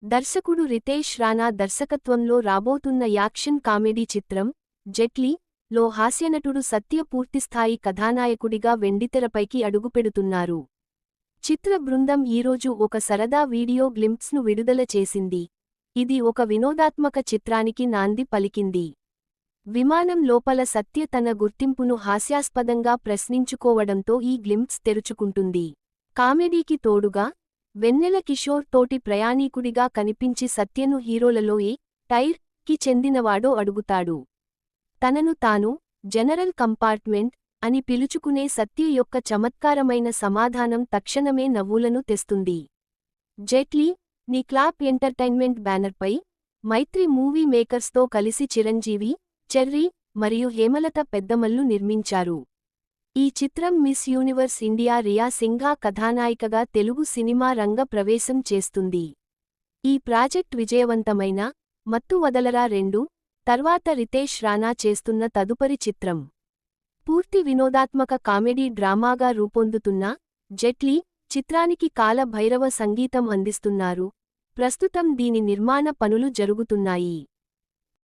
దర్శకుడు రితేష్ రానా దర్శకత్వంలో రాబోతున్న యాక్షన్ కామెడీ చిత్రం జెట్లీ లో హాస్యనటుడు సత్య పూర్తిస్థాయి కథానాయకుడిగా వెండితెరపైకి అడుగుపెడుతున్నారు. చిత్ర బృందం ఈరోజు ఒక సరదా వీడియో గ్లింప్స్ను విడుదల చేసింది. ఇది ఒక వినోదాత్మక చిత్రానికి నాంది పలికింది. విమానం లోపల సత్య తన గుర్తింపును హాస్యాస్పదంగా ప్రశ్నించుకోవడంతో ఈ గ్లింప్స్ తెరుచుకుంటుంది. కామెడీకి తోడుగా వెన్నెల కిషోర్ తోటి ప్రయాణీకుడిగా కనిపించి సత్యను హీరోలలో ఏ టైర్ కి చెందినవాడో అడుగుతాడు. తనను తాను జనరల్ కంపార్ట్మెంట్ అని పిలుచుకునే సత్య యొక్క చమత్కారమైన సమాధానం తక్షణమే నవ్వులను తెస్తుంది. జెట్లీ ని క్లాప్ ఎంటర్టైన్మెంట్ బ్యానర్పై మైత్రి మూవీ మేకర్స్తో కలిసి చిరంజీవి, చెర్రీ మరియు హేమలత పెద్దమల్లు నిర్మించారు. ఈ చిత్రం Miss Universe India Riya Singha కథానాయికగా తెలుగు సినిమా రంగ ప్రవేశం చేస్తుంది. ఈ ప్రాజెక్ట్ విజయవంతమైన మత్తు వదలరా 2 తర్వాత రితేష్ రానా చేస్తున్న తదుపరి చిత్రం. పూర్తి వినోదాత్మక కామెడీ డ్రామాగా రూపొందుతున్న జెట్లీ చిత్రానికి కాల భైరవ సంగీతం అందిస్తున్నారు. ప్రస్తుతం దీని నిర్మాణ పనులు జరుగుతున్నాయి.